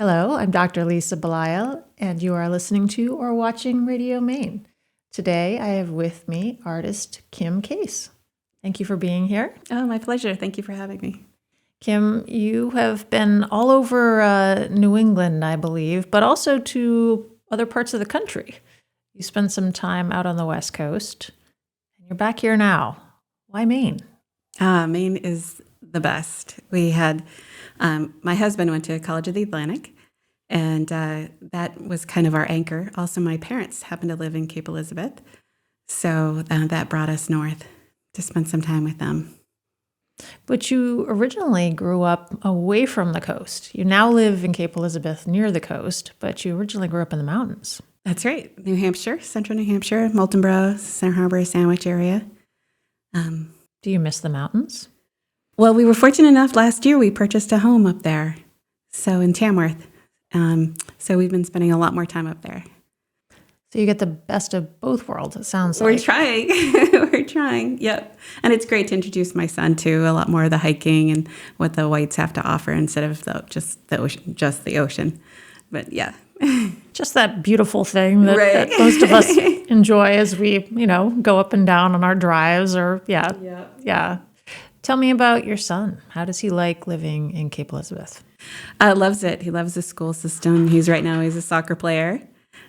Hello, I'm Dr. Lisa Belisle, and you are listening to or watching Radio Maine. Today, I have with me artist Kim Case. Thank you for being here. Oh, my pleasure. Thank you for having me. Kim, you have been all over New England, I believe, but also to other parts of the country. You spent some time out on the West Coast, and you're back here now. Why Maine? Maine is the best. We had, my husband went to College of the Atlantic, and that was kind of our anchor. Also, my parents happened to live in Cape Elizabeth, so that brought us north to spend some time with them. But you originally grew up away from the coast. You now live in Cape Elizabeth near the coast, but you originally grew up in the mountains. That's right. New Hampshire, central New Hampshire, Moultonborough, Center Harbor, Sandwich area. Do you miss the mountains? Well, we were fortunate enough last year we purchased a home up there, so in Tamworth. So we've been spending a lot more time up there. So you get the best of both worlds, it sounds We're like. trying. We're trying. Yep. And it's great to introduce my son to a lot more of the hiking and what the whites have to offer instead of just the ocean. But yeah. Just that beautiful thing that, Right. that most of us enjoy as we, go up and down on our drives Yeah. Tell me about your son. How does he like living in Cape Elizabeth? Loves it. He loves the school system. He's a soccer player.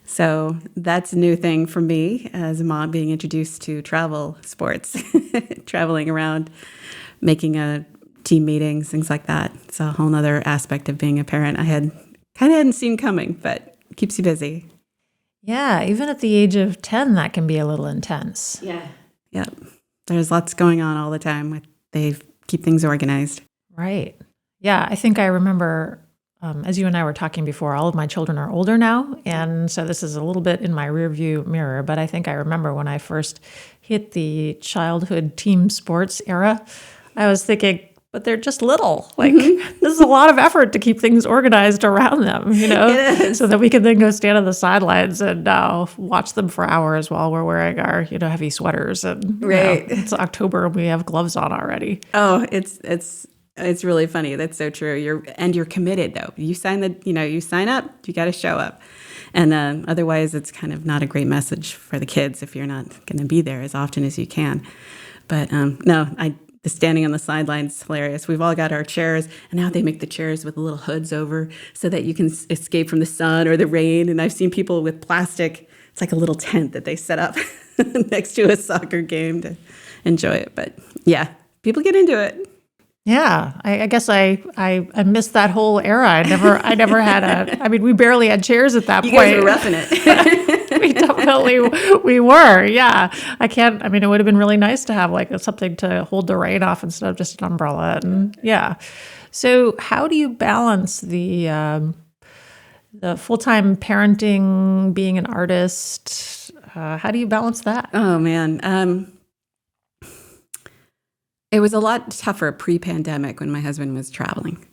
So that's a new thing for me as a mom, being introduced to travel sports, traveling around, making team meetings, things like that. It's a whole other aspect of being a parent I hadn't seen coming, but it keeps you busy. Yeah, even at the age of 10, that can be a little intense. Yeah. Yep. There's lots going on all the time. They keep things organized. Right. Yeah, I think I remember, as you and I were talking before, all of my children are older now, and so this is a little bit in my rearview mirror, but I think I remember when I first hit the childhood team sports era, I was thinking, but they're just little. This is a lot of effort to keep things organized around them, It is. so that we can then go stand on the sidelines and watch them for hours while we're wearing our, heavy sweaters. And Right. it's October and we have gloves on already. Oh, it's really funny. That's so true. You're committed though. You sign you sign up, you got to show up. And otherwise it's kind of not a great message for the kids if you're not going to be there as often as you can. But the standing on the sidelines is hilarious. We've all got our chairs, and now they make the chairs with little hoods over so that you can escape from the sun or the rain. And I've seen people with plastic. It's like a little tent that they set up next to a soccer game to enjoy it. But yeah, people get into it. Yeah, I guess I missed that whole era. I never had we barely had chairs at that You point. guys were roughing it. we were. Yeah. It would have been really nice to have something to hold the rain off instead of just an umbrella. And yeah. So how do you balance the full-time parenting, being an artist? How do you balance that? Oh man. It was a lot tougher pre-pandemic when my husband was traveling.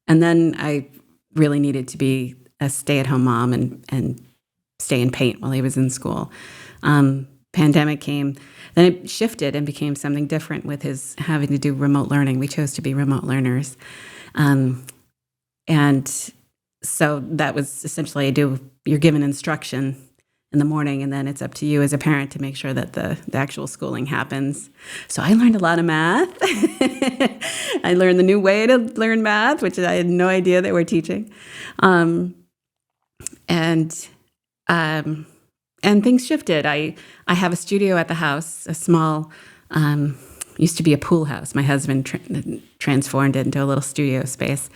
And then I really needed to be a stay-at-home mom and stay and paint while he was in school. Pandemic came, then it shifted and became something different with his having to do remote learning. We chose to be remote learners. And so that was essentially you're given instruction in the morning, and then it's up to you as a parent to make sure that the actual schooling happens. So I learned a lot of math. I learned the new way to learn math, which I had no idea they were teaching. And things shifted. I have a studio at the house, a small, used to be a pool house. My husband transformed it into a little studio space.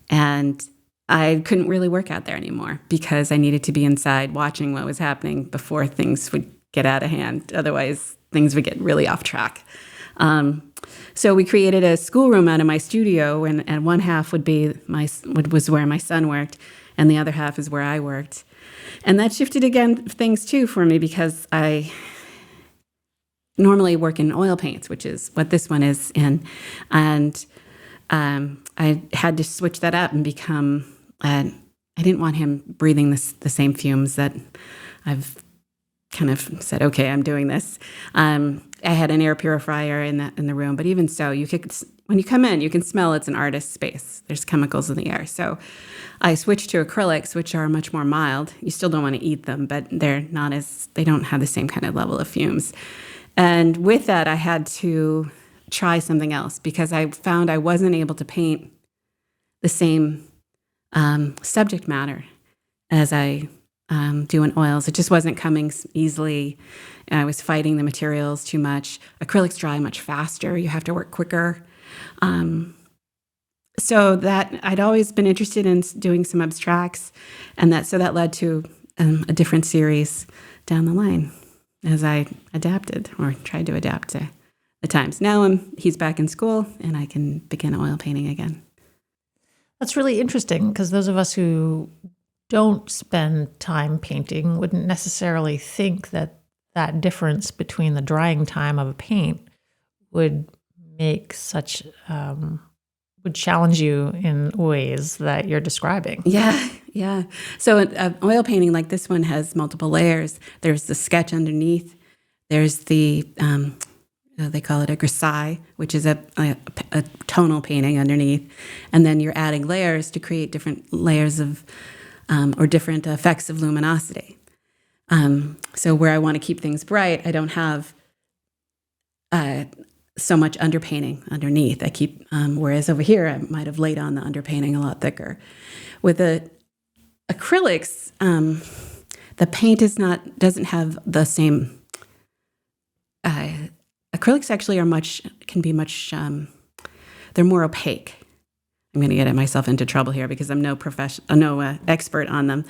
And I couldn't really work out there anymore because I needed to be inside watching what was happening before things would get out of hand. Otherwise, things would get really off track. So we created a schoolroom out of my studio, and one half was where my son worked, and the other half is where I worked. And that shifted again things too for me because I normally work in oil paints, which is what this one is in. And I had to switch that up and become, I didn't want him breathing the same fumes that I've kind of said, okay, I'm doing this. I had an air purifier in the room, but even so, when you come in, you can smell it's an artist's space. There's chemicals in the air. So I switched to acrylics, which are much more mild. You still don't want to eat them, but they don't have the same kind of level of fumes. And with that, I had to try something else because I found I wasn't able to paint the same subject matter as I do in oils. It just wasn't coming easily. I was fighting the materials too much. Acrylics dry much faster. You have to work quicker. So that I'd always been interested in doing some abstracts, and that led to a different series down the line as I adapted or tried to adapt to the times. Now he's back in school, and I can begin oil painting again. That's really interesting because those of us who don't spend time painting wouldn't necessarily think that difference between the drying time of a paint would make would challenge you in ways that you're describing. Yeah. So oil painting like this one has multiple layers. There's the sketch underneath. There's the, they call it a grisaille, which is a tonal painting underneath. And then you're adding layers to create different layers of, or different effects of luminosity. So where I want to keep things bright, I don't have so much underpainting underneath. I keep, whereas over here, I might have laid on the underpainting a lot thicker. With the acrylics, the paint doesn't have the same. Acrylics actually can be much. They're more opaque. I'm going to get myself into trouble here because I'm no expert on them,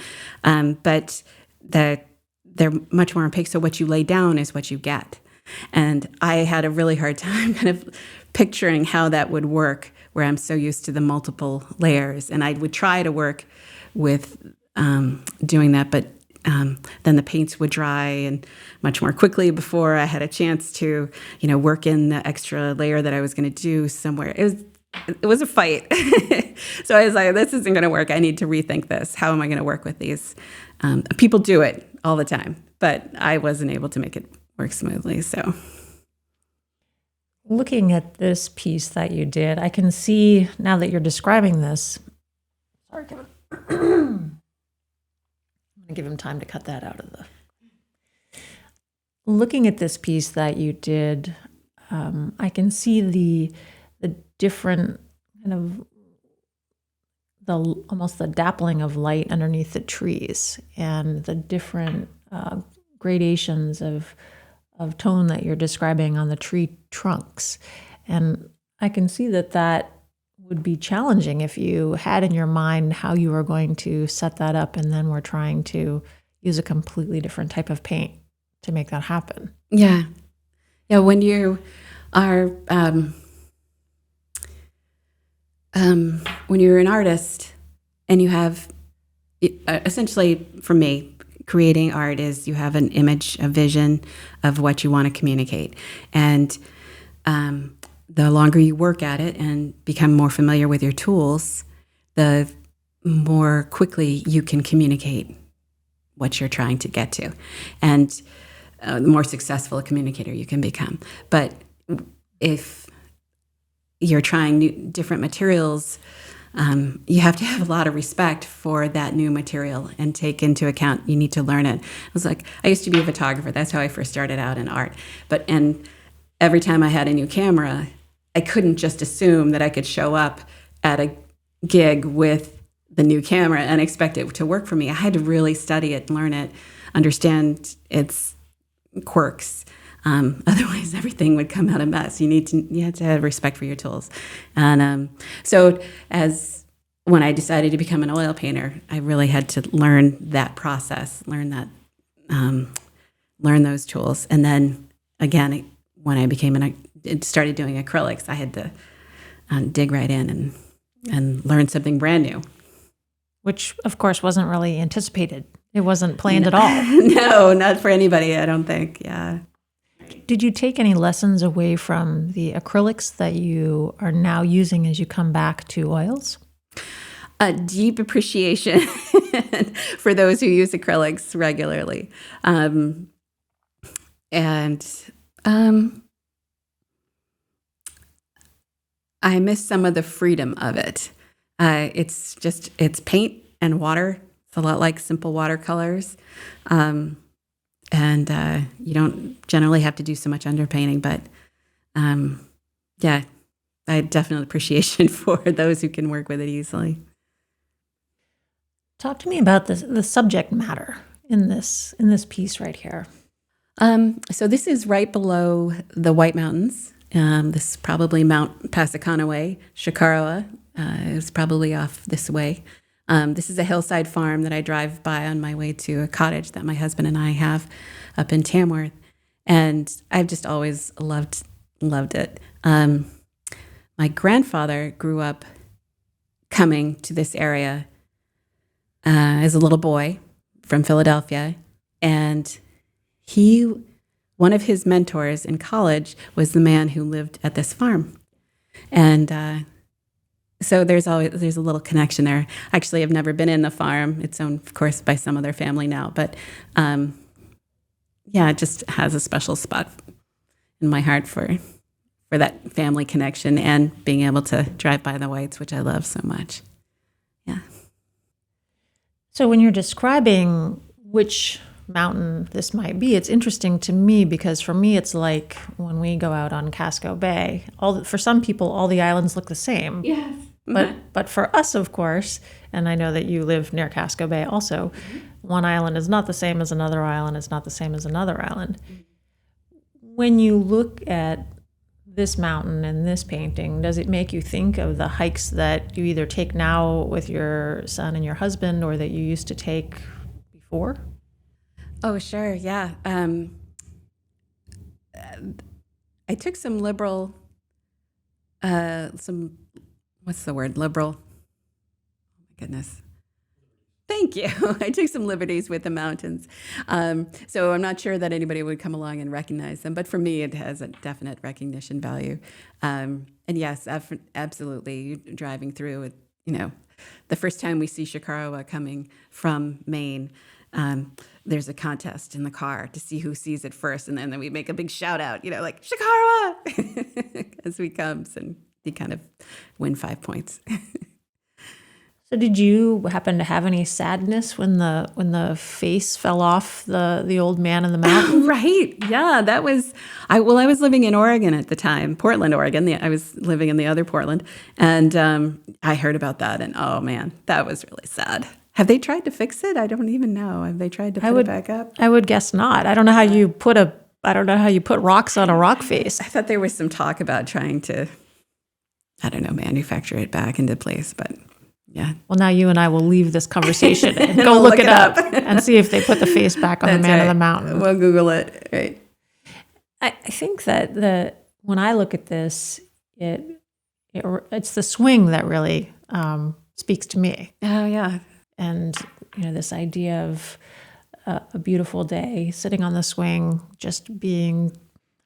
but they're much more opaque. So what you lay down is what you get. And I had a really hard time kind of picturing how that would work where I'm so used to the multiple layers. And I would try to work with doing that, but then the paints would dry and much more quickly before I had a chance to, work in the extra layer that I was going to do somewhere. It was a fight. So I was like, this isn't going to work. I need to rethink this. How am I going to work with these? People do it all the time, but I wasn't able to make it work smoothly. So looking at this piece that you did, I can see now that you're describing this. Sorry, Kevin. I'm going to give him time to cut that out of the. Looking at this piece that you did, I can see the different kind of almost the dappling of light underneath the trees and the different gradations of tone that you're describing on the tree trunks. And I can see that would be challenging if you had in your mind how you were going to set that up and then were trying to use a completely different type of paint to make that happen. Yeah. When you are when you're an artist and you have essentially, for me, creating art is you have an image, a vision of what you want to communicate. And the longer you work at it and become more familiar with your tools, the more quickly you can communicate what you're trying to get to. And the more successful a communicator you can become. But if you're trying different materials, you have to have a lot of respect for that new material and take into account, you need to learn it. I used to be a photographer. That's how I first started out in art. And every time I had a new camera, I couldn't just assume that I could show up at a gig with the new camera and expect it to work for me. I had to really study it, learn it, understand its quirks. Otherwise, everything would come out a mess. You have to have respect for your tools. And so when I decided to become an oil painter, I really had to learn that process, learn those tools. And then again, when I started doing acrylics, I had to dig right in and learn something brand new. Which, of course, wasn't really anticipated. It wasn't planned at all. No, not for anybody, I don't think. Yeah. Did you take any lessons away from the acrylics that you are now using as you come back to oils? A deep appreciation for those who use acrylics regularly. And I miss some of the freedom of it. It's paint and water. It's a lot like simple watercolors. And you don't generally have to do so much underpainting, but yeah, I have definite appreciation for those who can work with it easily. Talk to me about the subject matter in this piece right here. So this is right below the White Mountains. This is probably Mount Passaconaway, Shikarawa. It's probably off this way. This is a hillside farm that I drive by on my way to a cottage that my husband and I have up in Tamworth. And I've just always loved it. My grandfather grew up coming to this area as a little boy from Philadelphia. And one of his mentors in college was the man who lived at this farm. And so there's a little connection there. Actually, I've never been in the farm. It's owned, of course, by some of their family now. But it just has a special spot in my heart for that family connection and being able to drive by the Whites, which I love so much. Yeah. So when you're describing which mountain this might be, it's interesting to me because for me it's like when we go out on Casco Bay. For some people, all the islands look the same. Yes. But for us, of course, and I know that you live near Casco Bay also, one island is not the same as another island. It's not the same as another island. When you look at this mountain and this painting, does it make you think of the hikes that you either take now with your son and your husband or that you used to take before? Oh, sure. Yeah. I took some liberal, what's the word? Liberal. Oh my goodness. Thank you. I took some liberties with the mountains. So I'm not sure that anybody would come along and recognize them, but for me, it has a definite recognition value. And yes, absolutely. Driving through it, the first time we see Shikarawa coming from Maine, there's a contest in the car to see who sees it first. And then we make a big shout out, like Shikarawa as we comes, and you kind of win 5 points. So did you happen to have any sadness when the face fell off the old man in the mountain? Right. Yeah, that was, I was living in Oregon at the time, Portland, Oregon. I was living in the other Portland. And I heard about that. And oh man, that was really sad. Have they tried to fix it? I don't even know. Have they tried to put it back up? I would guess not. I don't know how you put rocks on a rock face. I thought there was some talk about trying to, manufacture it back into place, but yeah. Well, now you and I will leave this conversation and go look it up and see if they put the face back on the man of the mountain. We'll Google it. Right. I think that when I look at this, it's the swing that really speaks to me. Oh yeah. And this idea of a beautiful day, sitting on the swing, just being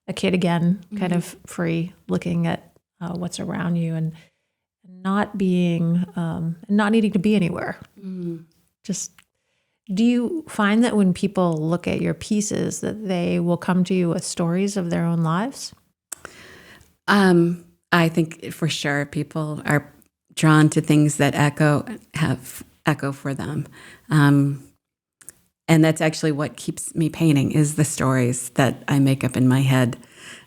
a kid again, kind of free, looking at what's around you and not being, and not needing to be anywhere. Just, do you find that when people look at your pieces that they will come to you with stories of their own lives? I think for sure people are drawn to things that echo for them. And that's actually what keeps me painting, is the stories that I make up in my head.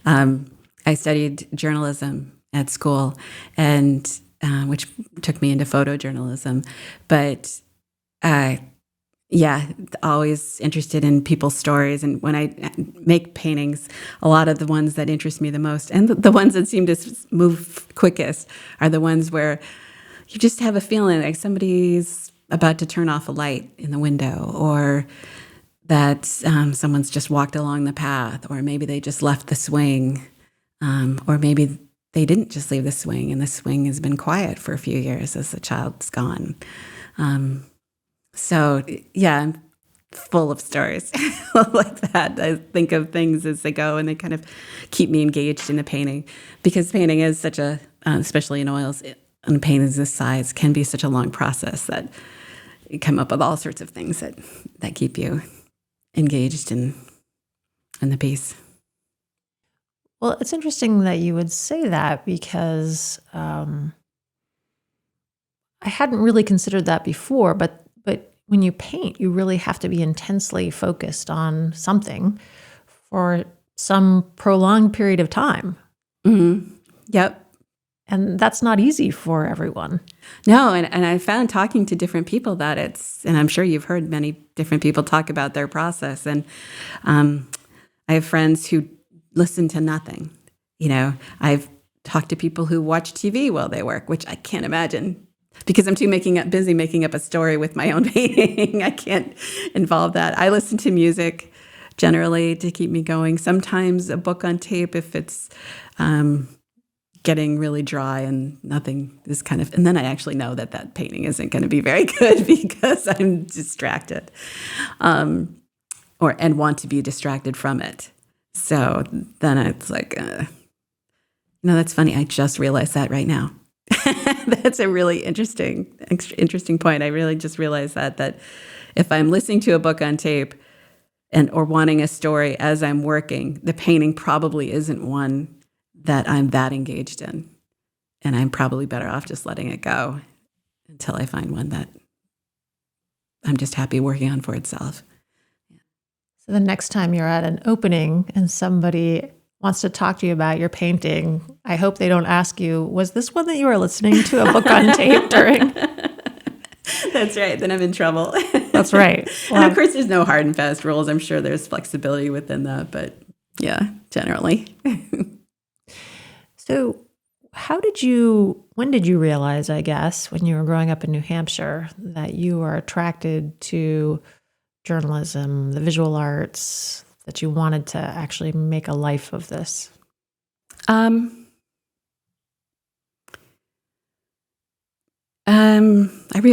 I studied journalism at school, and which took me into photojournalism. But always interested in people's stories. And when I make paintings, a lot of the ones that interest me the most, and the ones that seem to move quickest, are the ones where you just have a feeling like somebody's about to turn off a light in the window, or that someone's just walked along the path, or maybe they just left the swing, or maybe they didn't just leave the swing and the swing has been quiet for a few years as the child's gone. So yeah, I'm full of stories like that. I think of things as they go, and they kind of keep me engaged in the painting, because painting is such a, especially in oils, and paintings this size can be such a long process that you come up with all sorts of things that keep you engaged and in the piece. Well, it's interesting that you would say that because I hadn't really considered that before, but when you paint, you really have to be intensely focused on something for some prolonged period of time. Mm-hmm. Yep. And that's not easy for everyone. No, and I found talking to different people that and I'm sure you've heard many different people talk about their process. And I have friends who listen to nothing. I've talked to people who watch TV while they work, which I can't imagine because I'm too busy making up a story with my own painting. I can't involve that. I listen to music generally to keep me going. Sometimes a book on tape if it's getting really dry and nothing is and then I actually know that painting isn't going to be very good because I'm distracted and want to be distracted from it. So then it's like, that's funny. I just realized that right now. That's a really interesting point. I really just realized that if I'm listening to a book on tape or wanting a story as I'm working, the painting probably isn't one that I'm that engaged in. And I'm probably better off just letting it go until I find one that I'm just happy working on for itself. So the next time you're at an opening and somebody wants to talk to you about your painting, I hope they don't ask you, was this one that you were listening to a book on tape during? That's right. Then I'm in trouble. That's right. Well, and of course, there's no hard and fast rules. I'm sure there's flexibility within that, but yeah, generally. So when did you realize, I guess, when you were growing up in New Hampshire, that you were attracted to journalism, the visual arts, that you wanted to actually make a life of this?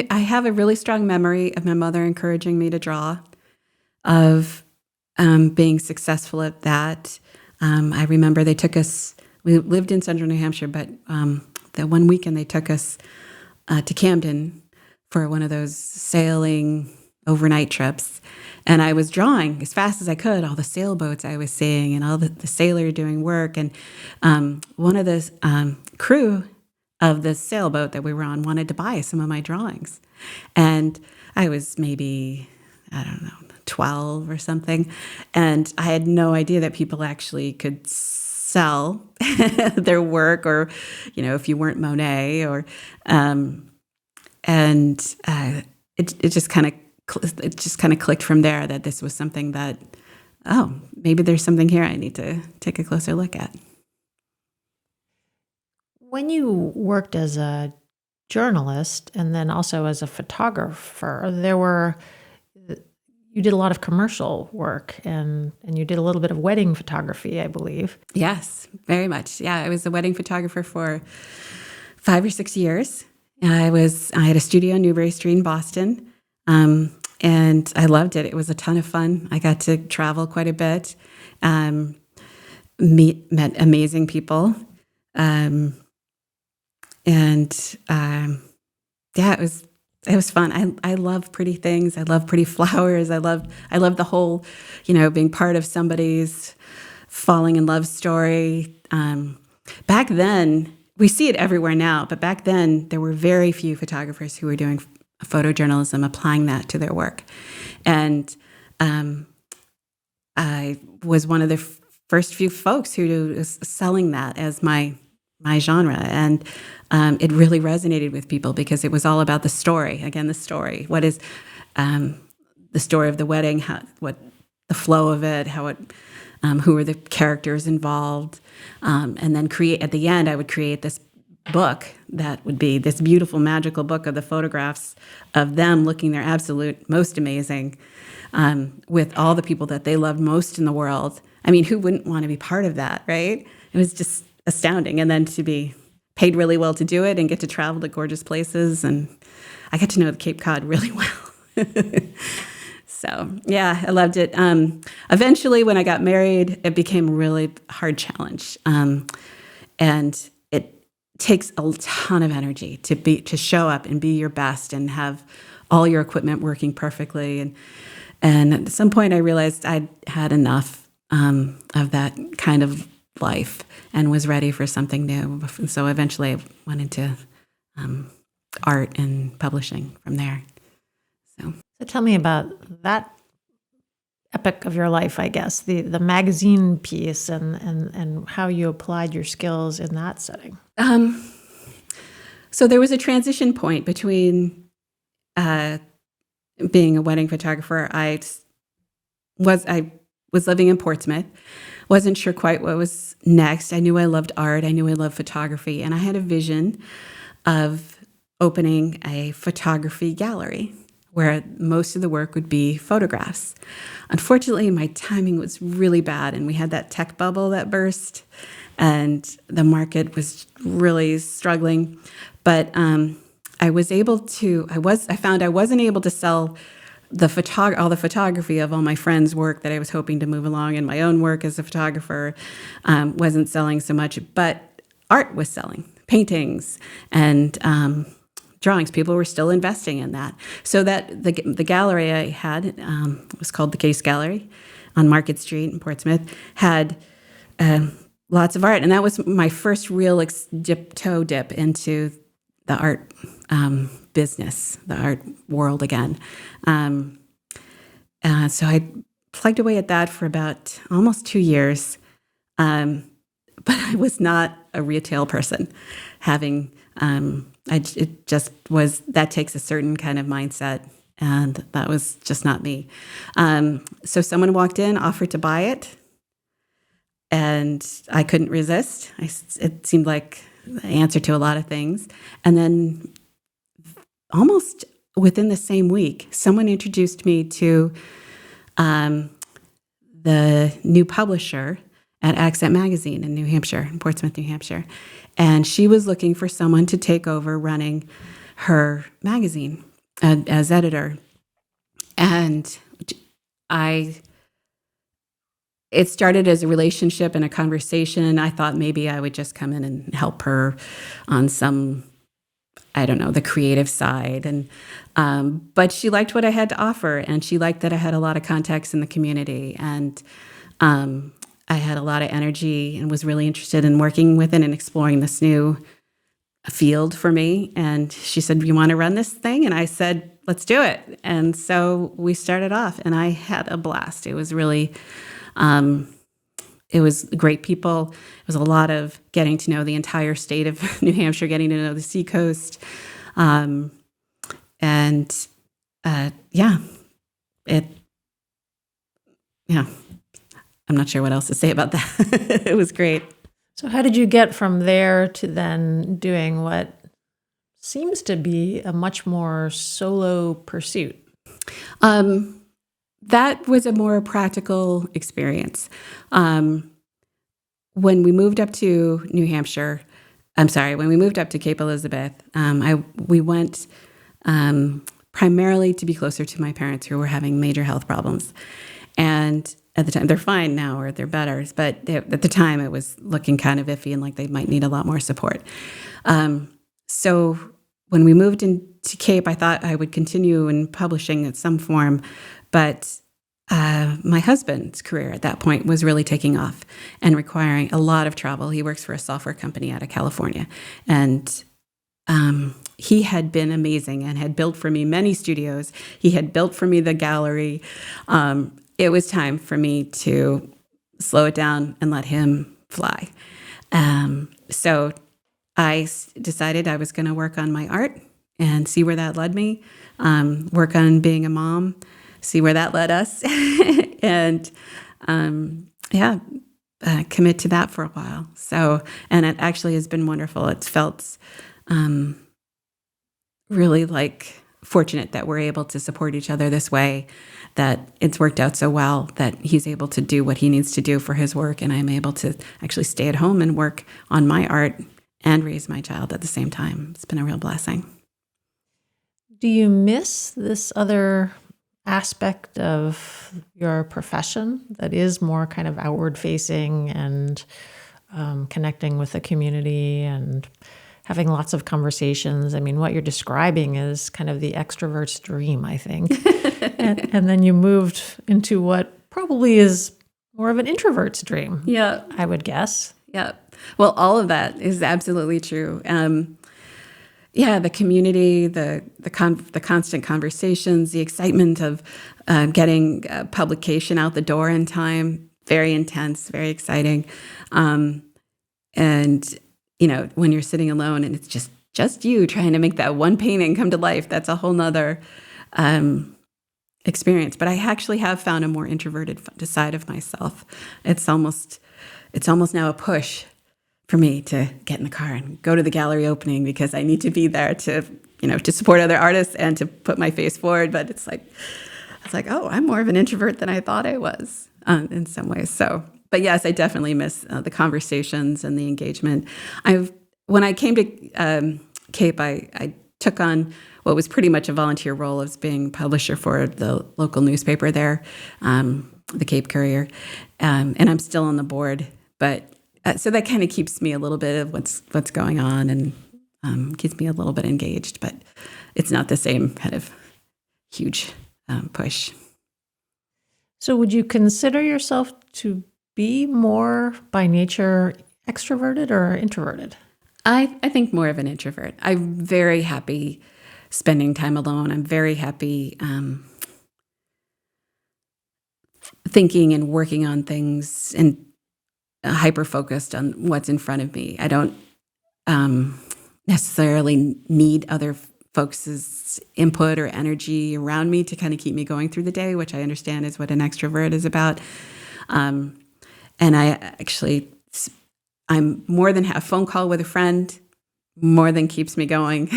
I have a really strong memory of my mother encouraging me to draw, of being successful at that. I remember we lived in central New Hampshire, but that one weekend they took us to Camden for one of those sailing overnight trips. And I was drawing as fast as I could, all the sailboats I was seeing and all the sailors doing work. And one of the crew of the sailboat that we were on wanted to buy some of my drawings. And I was maybe, 12 or something. And I had no idea that people actually could sell their work, or, if you weren't Monet, or, it just kind of clicked from there that this was something that, maybe there's something here I need to take a closer look at. When you worked as a journalist and then also as a photographer, you did a lot of commercial work and you did a little bit of wedding photography, I believe. Yes, very much. Yeah, I was a wedding photographer for 5 or 6 years. I had a studio in Newbury Street in Boston, and I loved it. It was a ton of fun. I got to travel quite a bit, met amazing people, it was fun. I love pretty things. I love pretty flowers. I love the whole, being part of somebody's falling in love story. Back then, we see it everywhere now, but back then there were very few photographers who were doing photojournalism, applying that to their work. And I was one of the first few folks who was selling that as my genre. And it really resonated with people because it was all about the story. Again, the story. What is the story of the wedding? What the flow of it? Who are the characters involved? And then at the end, I would create this book that would be this beautiful, magical book of the photographs of them looking their absolute most amazing, with all the people that they loved most in the world. I mean, who wouldn't want to be part of that, right? It was just astounding. And then to be paid really well to do it and get to travel to gorgeous places. And I got to know the Cape Cod really well. So, yeah, I loved it. Eventually, when I got married, it became a really hard challenge. And it takes a ton of energy to show up and be your best and have all your equipment working perfectly. And at some point, I realized I'd had enough of that kind of life and was ready for something new. So eventually I went into art and publishing from there. So tell me about that epic of your life, I guess, the magazine piece and how you applied your skills in that setting. So there was a transition point between being a wedding photographer. I was living in Portsmouth, wasn't sure quite what was next. I knew I loved art. I knew I loved photography. And I had a vision of opening a photography gallery where most of the work would be photographs. Unfortunately, my timing was really bad, and we had that tech bubble that burst, and the market was really struggling. But I found I wasn't able to sell all the photography of all my friends' work that I was hoping to move along, and my own work as a photographer wasn't selling so much, but art was selling, paintings and drawings. People were still investing in that. So that the gallery I had was called the Case Gallery on Market Street in Portsmouth, had lots of art. And that was my first real toe dip into the art business, the art world again. So I plugged away at that for about almost 2 years. But I was not a retail person. It just was, that takes a certain kind of mindset, and that was just not me. So someone walked in, offered to buy it, and I couldn't resist. It seemed like the answer to a lot of things. And then almost within the same week, someone introduced me to the new publisher at Accent Magazine in New Hampshire, in Portsmouth, New Hampshire. And she was looking for someone to take over running her magazine as editor. And it started as a relationship and a conversation. I thought maybe I would just come in and help her on some, I don't know, the creative side. But she liked what I had to offer, and she liked that I had a lot of contacts in the community. And I had a lot of energy and was really interested in working with it and exploring this new field for me. And she said, "You want to run this thing?" And I said, "Let's do it." And so we started off, and I had a blast. It was really, it was great people. It was a lot of getting to know the entire state of New Hampshire, getting to know the seacoast. I'm not sure what else to say about that. It was great. So how did you get from there to then doing what seems to be a much more solo pursuit? That was a more practical experience. When we moved up to New Hampshire, when we moved up to Cape Elizabeth, we went primarily to be closer to my parents, who were having major health problems. And at the time, they're fine now, or they're better, but at the time it was looking kind of iffy and like they might need a lot more support. So when we moved into Cape, I thought I would continue in publishing in some form, but my husband's career at that point was really taking off and requiring a lot of travel. He works for a software company out of California, and he had been amazing and had built for me many studios. He had built for me the gallery. It was time for me to slow it down and let him fly. So I decided I was going to work on my art and see where that led me, work on being a mom, see where that led us, and commit to that for a while. So, and it actually has been wonderful. It's felt really like fortunate that we're able to support each other this way, that it's worked out so well that he's able to do what he needs to do for his work, and I'm able to actually stay at home and work on my art and raise my child at the same time. It's been a real blessing. Do you miss this other aspect of your profession that is more kind of outward facing and connecting with the community and having lots of conversations? I mean, what you're describing is kind of the extrovert's dream, I think. and then you moved into what probably is more of an introvert's dream. Yeah. I would guess. Yeah. Well, all of that is absolutely true. The community, the constant conversations, the excitement of getting publication out the door in time, very intense, very exciting. And, when you're sitting alone and it's just you trying to make that one painting come to life, that's a whole nother experience. But I actually have found a more introverted side of myself. It's almost now a push for me to get in the car and go to the gallery opening because I need to be there to support other artists and to put my face forward. But it's like, oh, I'm more of an introvert than I thought I was in some ways. So, but yes, I definitely miss the conversations and the engagement. When I came to Cape, I took on what was pretty much a volunteer role as being publisher for the local newspaper there, the Cape Courier, and I'm still on the board. But so that kind of keeps me a little bit of what's going on and keeps me a little bit engaged. But it's not the same kind of huge push. So would you consider yourself to be more by nature extroverted or introverted? I think more of an introvert. I'm very happy spending time alone. I'm very happy thinking and working on things and hyper-focused on what's in front of me. I don't necessarily need other folks' input or energy around me to kind of keep me going through the day, which I understand is what an extrovert is about. And I'm more than a phone call with a friend, more than keeps me going.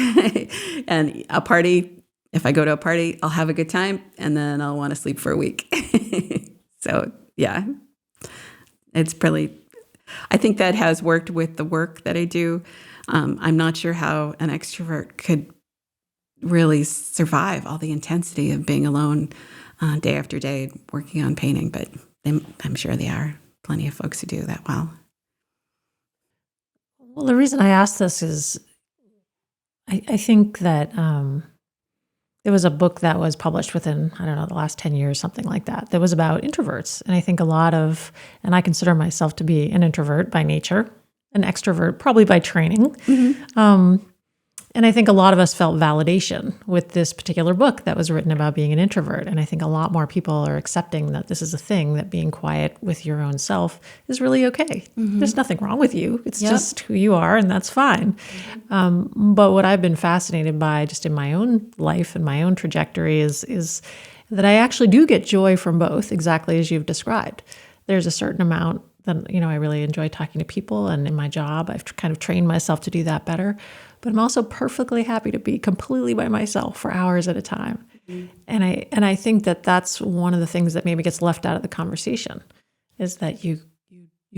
And a party, if I go to a party, I'll have a good time, and then I'll want to sleep for a week. So, yeah, it's pretty, I think that has worked with the work that I do. I'm not sure how an extrovert could really survive all the intensity of being alone day after day working on painting, but I'm sure there are plenty of folks who do that well. Well, the reason I asked this is I think that there was a book that was published within, I don't know, the last 10 years, something like that was about introverts. And I think and I consider myself to be an introvert by nature, an extrovert probably by training. Mm-hmm. And I think a lot of us felt validation with this particular book that was written about being an introvert. And I think a lot more people are accepting that this is a thing, that being quiet with your own self is really okay. Mm-hmm. There's nothing wrong with you. It's just who you are, and that's fine. Mm-hmm. But what I've been fascinated by just in my own life and my own trajectory is that I actually do get joy from both, exactly as you've described. There's a certain amount that, I really enjoy talking to people, and in my job, I've kind of trained myself to do that better. But I'm also perfectly happy to be completely by myself for hours at a time. Mm-hmm. And I think that that's one of the things that maybe gets left out of the conversation, is that you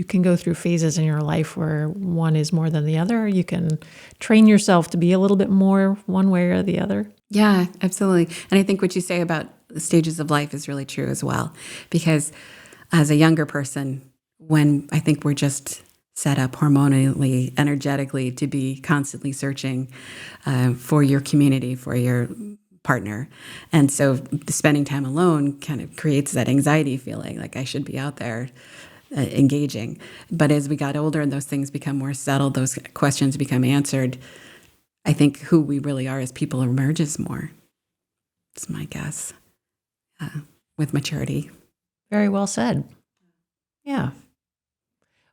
can go through phases in your life where one is more than the other. You can train yourself to be a little bit more one way or the other. Yeah, absolutely. And I think what you say about the stages of life is really true as well, because as a younger person, when I think we're just set up hormonally, energetically to be constantly searching for your community, for your partner. And so spending time alone kind of creates that anxiety feeling, like I should be out there engaging. But as we got older and those things become more settled, those questions become answered, I think who we really are as people emerges more. It's my guess, with maturity. Very well said. Yeah.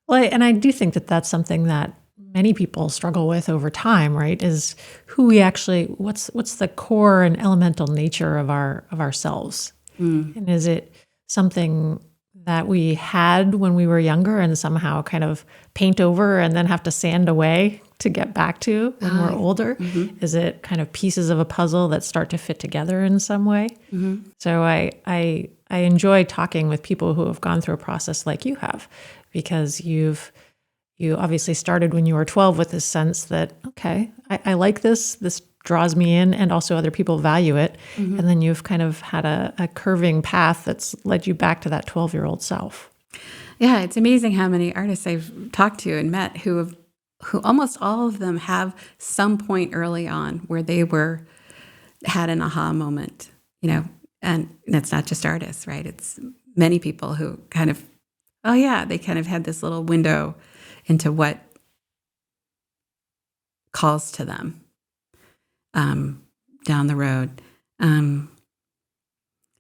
Well, and I do think that that's something that many people struggle with over time, right? Is who we actually, what's the core and elemental nature of ourselves? Mm. And is it something that we had when we were younger and somehow kind of paint over and then have to sand away to get back to when we're older? Mm-hmm. Is it kind of pieces of a puzzle that start to fit together in some way? Mm-hmm. So I enjoy talking with people who have gone through a process like you have, because you obviously started when you were 12 with this sense that, okay, I like this draws me in, and also other people value it. Mm-hmm. And then you've kind of had a curving path that's led you back to that 12-year-old self. Yeah, it's amazing how many artists I've talked to and met who almost all of them have some point early on where they had an aha moment, and it's not just artists, right? It's many people who kind of oh yeah, they kind of had this little window into what calls to them down the road.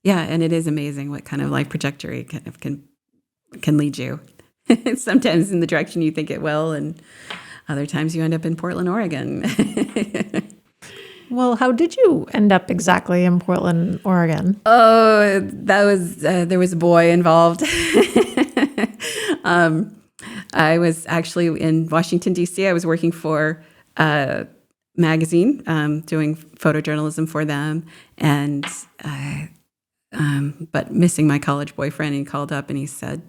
Yeah, and it is amazing what kind of life trajectory kind of can lead you. Sometimes in the direction you think it will, and other times you end up in Portland, Oregon. Well, how did you end up exactly in Portland, Oregon? Oh, that was there was a boy involved. I was actually in Washington, D.C. I was working for a magazine, doing photojournalism for them, and but missing my college boyfriend. And he called up and he said,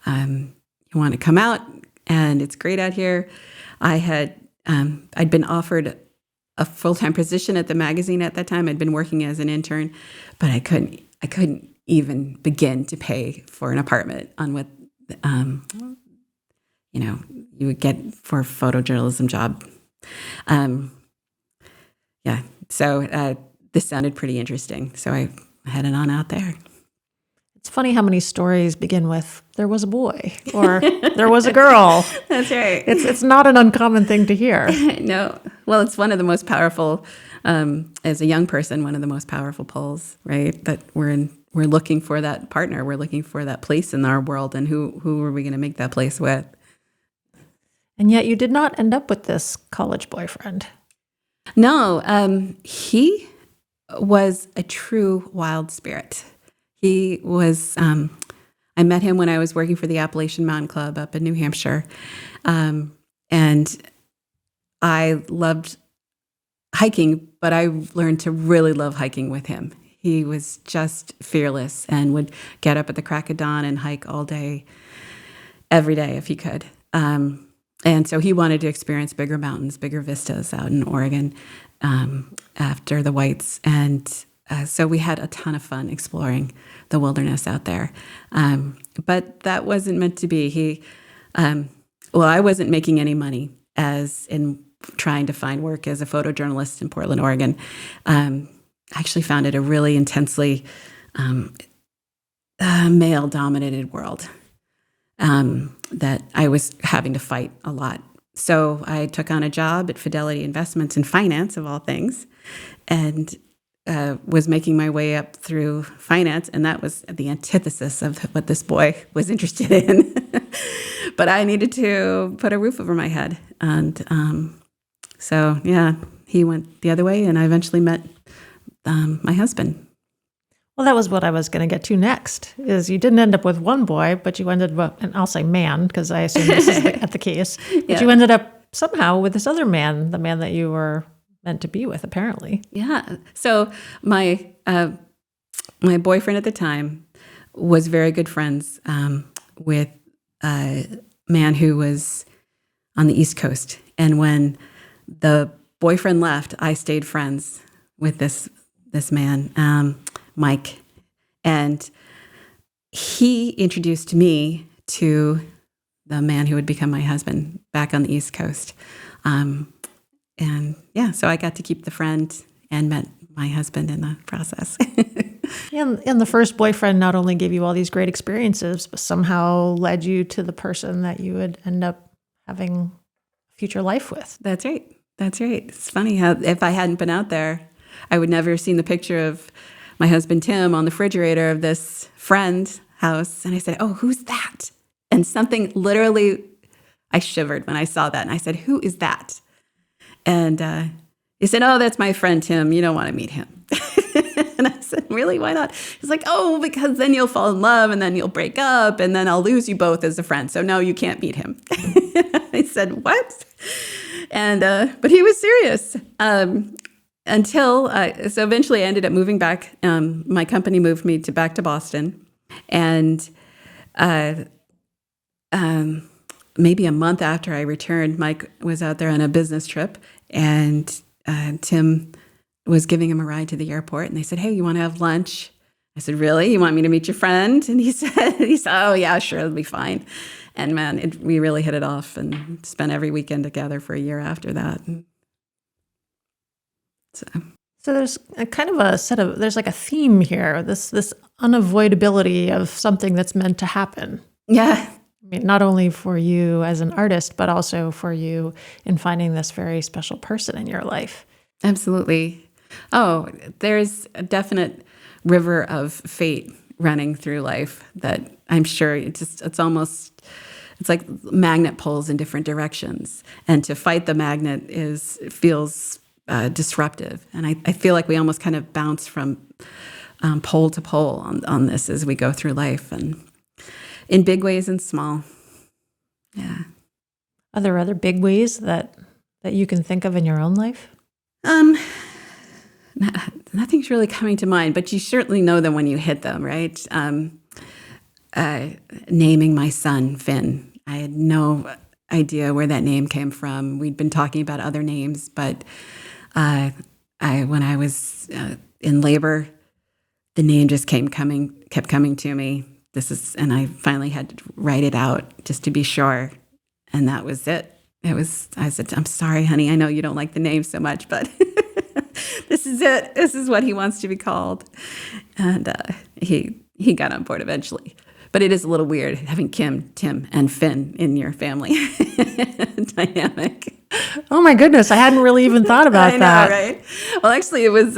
"You want to come out? And it's great out here." I'd been offered a full-time position at the magazine at that time. I'd been working as an intern, but I couldn't even begin to pay for an apartment on what you would get for a photojournalism job. So this sounded pretty interesting. So I headed on out there. It's funny how many stories begin with "there was a boy" or "there was a girl." That's right. It's not an uncommon thing to hear. No. Well, it's one of the most powerful, as a young person, one of the most powerful pulls, right? That we're looking for that partner. We're looking for that place in our world, and who are we going to make that place with? And yet you did not end up with this college boyfriend. No, he was a true wild spirit. He was, I met him when I was working for the Appalachian Mountain Club up in New Hampshire. And I loved hiking, but I learned to really love hiking with him. He was just fearless and would get up at the crack of dawn and hike all day, every day if he could. And so he wanted to experience bigger mountains, bigger vistas out in Oregon after the whites. And so we had a ton of fun exploring the wilderness out there. But that wasn't meant to be. I wasn't making any money as in trying to find work as a photojournalist in Portland, Oregon. I actually found it a really intensely male-dominated world that I was having to fight a lot. So I took on a job at Fidelity Investments in finance, of all things, and was making my way up through finance, and that was the antithesis of what this boy was interested in. But I needed to put a roof over my head. And so, yeah, he went the other way, and I eventually met my husband. Well, that was what I was going to get to next, is you didn't end up with one boy, but you ended up, and I'll say man, because I assume this is the case, but you ended up somehow with this other man, the man that you were meant to be with, apparently. Yeah. So my boyfriend at the time was very good friends with a man who was on the East Coast. And when the boyfriend left, I stayed friends with this man, Mike. And he introduced me to the man who would become my husband back on the East Coast. And yeah, so I got to keep the friend and met my husband in the process. And the first boyfriend not only gave you all these great experiences, but somehow led you to the person that you would end up having a future life with. That's right. That's right. It's funny how if I hadn't been out there, I would never have seen the picture of my husband, Tim, on the refrigerator of this friend's house. And I said, "Oh, who's that?" And something literally, I shivered when I saw that. And I said, "Who is that?" And he said, "Oh, that's my friend, Tim. You don't want to meet him." And I said, "Really? Why not?" He's like, "Oh, because then you'll fall in love and then you'll break up and then I'll lose you both as a friend. So no, you can't meet him." I said, "What?" And but he was serious until so eventually I ended up moving back. My company moved me back to Boston, and maybe a month after I returned, Mike was out there on a business trip, and Tim was giving him a ride to the airport, and they said, "Hey, you want to have lunch?" I said, "Really? You want me to meet your friend?" And he said, "Oh yeah, sure, it'll be fine." And man, we really hit it off and spent every weekend together for a year after that. So there's a kind of there's like a theme here, this unavoidability of something that's meant to happen. Yeah. I mean, not only for you as an artist, but also for you in finding this very special person in your life. Absolutely. Oh, there's a definite river of fate running through life that I'm sure it's like magnet poles in different directions. And to fight the magnet feels disruptive. And I feel like we almost kind of bounce from pole to pole on this as we go through life, and in big ways and small. Yeah. Are there other big ways that you can think of in your own life? Nothing's really coming to mind, but you certainly know them when you hit them, right? Naming my son Finn. I had no idea where that name came from. We'd been talking about other names, but when I was in labor, the name just kept coming to me. And I finally had to write it out just to be sure, and that was it. I said, "I'm sorry, honey. I know you don't like the name so much, but this is it. This is what he wants to be called." And he got on board eventually. But it is a little weird having Kim, Tim, and Finn in your family dynamic. Oh my goodness, I hadn't really even thought about that. I know, right? Well, actually, it was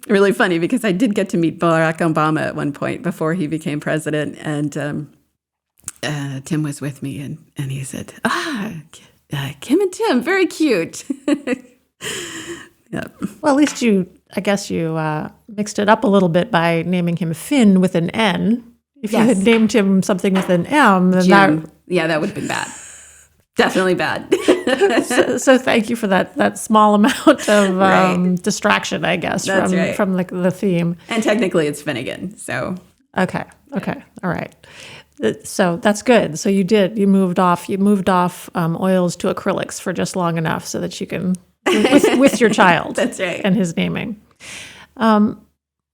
really funny because I did get to meet Barack Obama at one point before he became president, and Tim was with me, and he said, Kim and Tim, very cute. Yep. Well, at least I guess you mixed it up a little bit by naming him Finn with an N. If you had named him something with an M, then that would have been bad. Definitely bad. so thank you for that small amount of distraction, I guess, from the theme. And technically, it's Finnegan. So okay, all right. So that's good. So you moved off oils to acrylics for just long enough so that you can with your child. That's right. And his naming.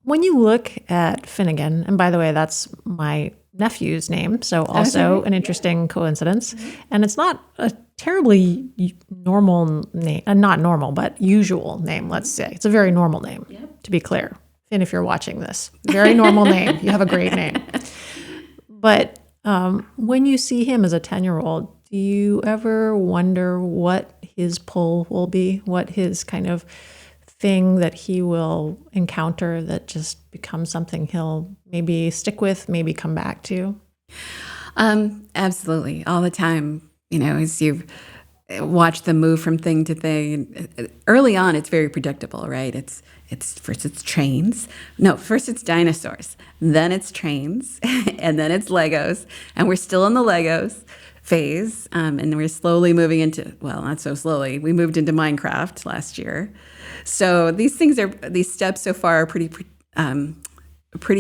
When you look at Finnegan, and by the way, that's my nephew's name, so also an interesting coincidence. And it's not a terribly normal name, not normal, but usual name, let's say. It's a very normal name, to be clear. Finn, if you're watching this, very normal name. You have a great name. But when you see him as a 10-year-old, do you ever wonder what his pull will be, what his kind of thing that he will encounter that just becomes something he'll maybe stick with, maybe come back to? Absolutely. All the time, as you watch them move from thing to thing. Early on, it's very predictable, right? It's first it's trains. No, first it's dinosaurs. Then it's trains. And then it's Legos. And we're still in the Legos phase. And we're slowly moving into, well, not so slowly. We moved into Minecraft last year. So these steps so far are pretty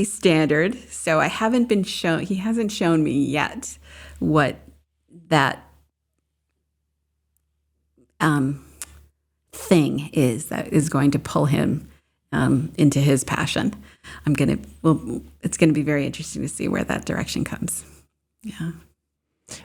standard. So he hasn't shown me yet what that thing is that is going to pull him into his passion. It's going to be very interesting to see where that direction comes. Yeah.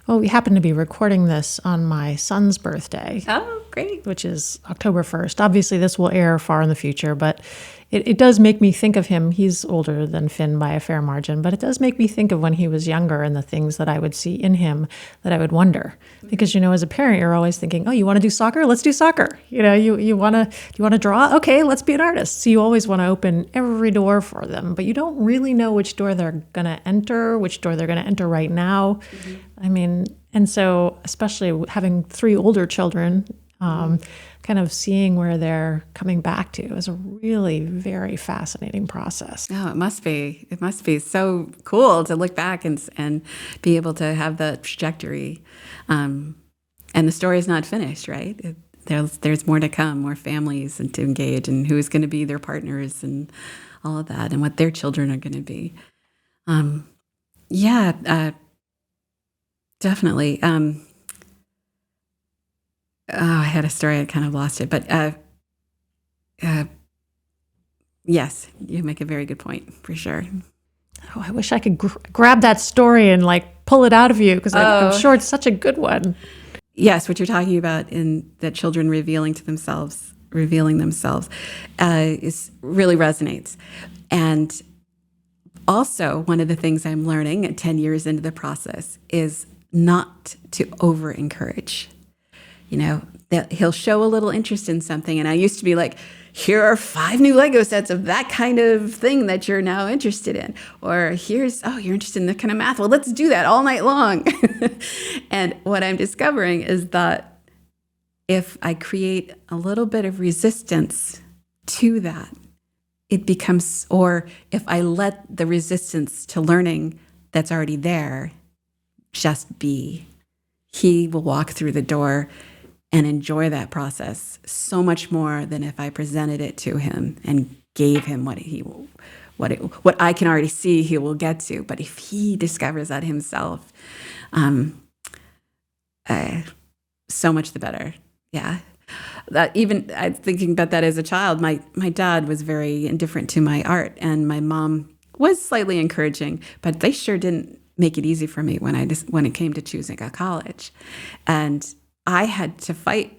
Well, we happen to be recording this on my son's birthday. Oh, great. Which is October 1st. Obviously, this will air far in the future, but it does make me think of him. He's older than Finn by a fair margin, but it does make me think of when he was younger and the things that I would see in him that I would wonder. Because, as a parent, you're always thinking, oh, you want to do soccer? Let's do soccer. You want to draw? Okay, let's be an artist. So you always want to open every door for them, but you don't really know which door they're going to enter, which door they're going to enter right now. Mm-hmm. I mean, and so especially having 3 older children, kind of seeing where they're coming back to is a really very fascinating process. Oh, it must be. It must be so cool to look back and be able to have that trajectory. And the story is not finished, right? There's more to come, more families and to engage, and who's going to be their partners and all of that, and what their children are going to be. Definitely. I had a story, I kind of lost it, but yes, you make a very good point, for sure. Oh, I wish I could grab that story and pull it out of you, because I'm sure it's such a good one. Yes, what you're talking about in that children revealing themselves is really resonates. And Also, one of the things I'm learning at 10 years into the process is not to over encourage. That he'll show a little interest in something. And I used to be like, here are 5 new Lego sets of that kind of thing that you're now interested in. Or you're interested in that kind of math. Well, let's do that all night long. And what I'm discovering is that if I create a little bit of resistance to that, it becomes, or if I let the resistance to learning that's already there just be, he will walk through the door and enjoy that process so much more than if I presented it to him and gave him what I can already see he will get to. But if he discovers that himself, so much the better. Yeah. That even thinking about that as a child, my dad was very indifferent to my art, and my mom was slightly encouraging, but they sure didn't make it easy for me when it came to choosing a college. And I had to fight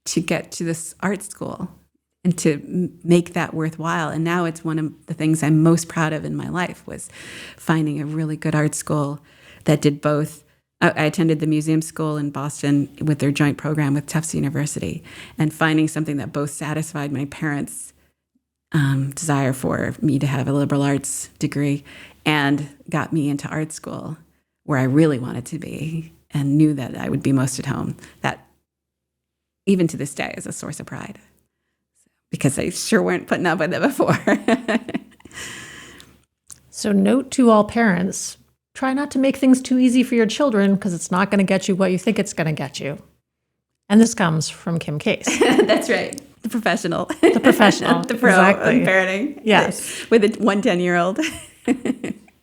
to get to this art school and to make that worthwhile. And now it's one of the things I'm most proud of in my life, was finding a really good art school that did both. I attended the museum school in Boston with their joint program with Tufts University, and finding something that both satisfied my parents' desire for me to have a liberal arts degree and got me into art school where I really wanted to be and knew that I would be most at home. That, even to this day, is a source of pride, because they sure weren't putting up with it before. So note to all parents, try not to make things too easy for your children, because it's not going to get you what you think it's going to get you. And this comes from Kim Case. That's right. The professional. The professional. The pro exactly. in parenting. Yes. With a 10-year-old.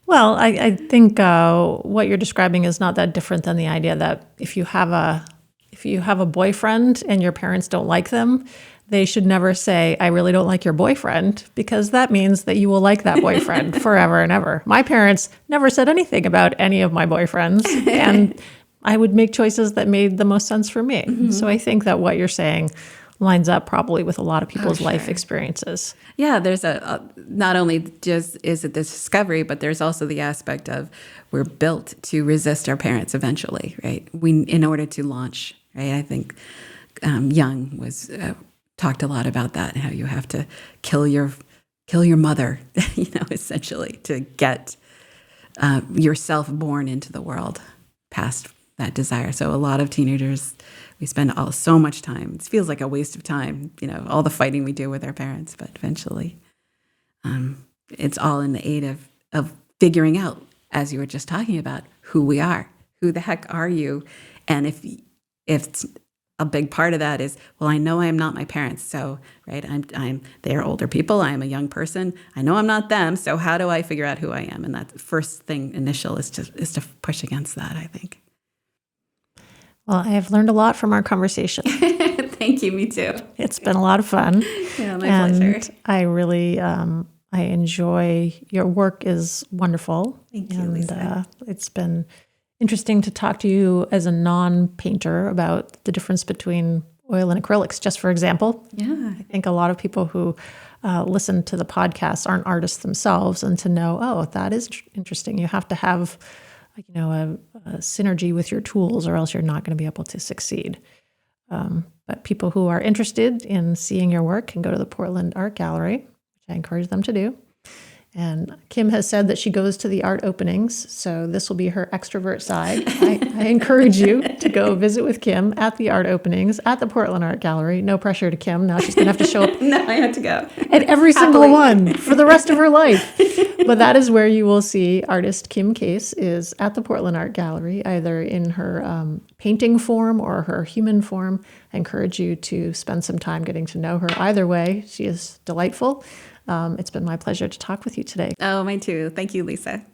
Well, I think what you're describing is not that different than the idea that if you have a boyfriend and your parents don't like them, they should never say, I really don't like your boyfriend, because that means that you will like that boyfriend forever and ever. My parents never said anything about any of my boyfriends, and I would make choices that made the most sense for me. Mm-hmm. So I think that what you're saying lines up probably with a lot of people's life experiences. Yeah, there's not only just is it this discovery, but there's also the aspect of we're built to resist our parents eventually, right? In order to launch, right? I think Jung was talked a lot about that, and how you have to kill your mother, essentially, to get yourself born into the world past that desire. So a lot of teenagers, we spend so much time. It feels like a waste of time, all the fighting we do with our parents. But eventually, it's all in the aid of figuring out, as you were just talking about, who we are. Who the heck are you? And if a big part of that is, well, I know I am not my parents. So, right, they're older people. I am a young person. I know I'm not them. So how do I figure out who I am? And that first thing initial is to push against that, I think. Well, I have learned a lot from our conversation. Thank you. Me too. It's been a lot of fun. Yeah, my pleasure. I really, I enjoy your work is wonderful. Thank you, Lisa. It's been interesting to talk to you as a non-painter about the difference between oil and acrylics, just for example. Yeah. I think a lot of people who listen to the podcast aren't artists themselves, and to know, oh, that is interesting. You have to have a synergy with your tools, or else you're not going to be able to succeed. But people who are interested in seeing your work can go to the Portland Art Gallery, which I encourage them to do. And Kim has said that she goes to the art openings, so this will be her extrovert side. I encourage you to go visit with Kim at the art openings at the Portland Art Gallery. No pressure to Kim. Now she's going to have to show up. No, I had to go. At every single one for the rest of her life. But that is where you will see artist Kim Case is at the Portland Art Gallery, either in her painting form or her human form. I encourage you to spend some time getting to know her. Either way, she is delightful. It's been my pleasure to talk with you today. Oh, mine too. Thank you, Lisa.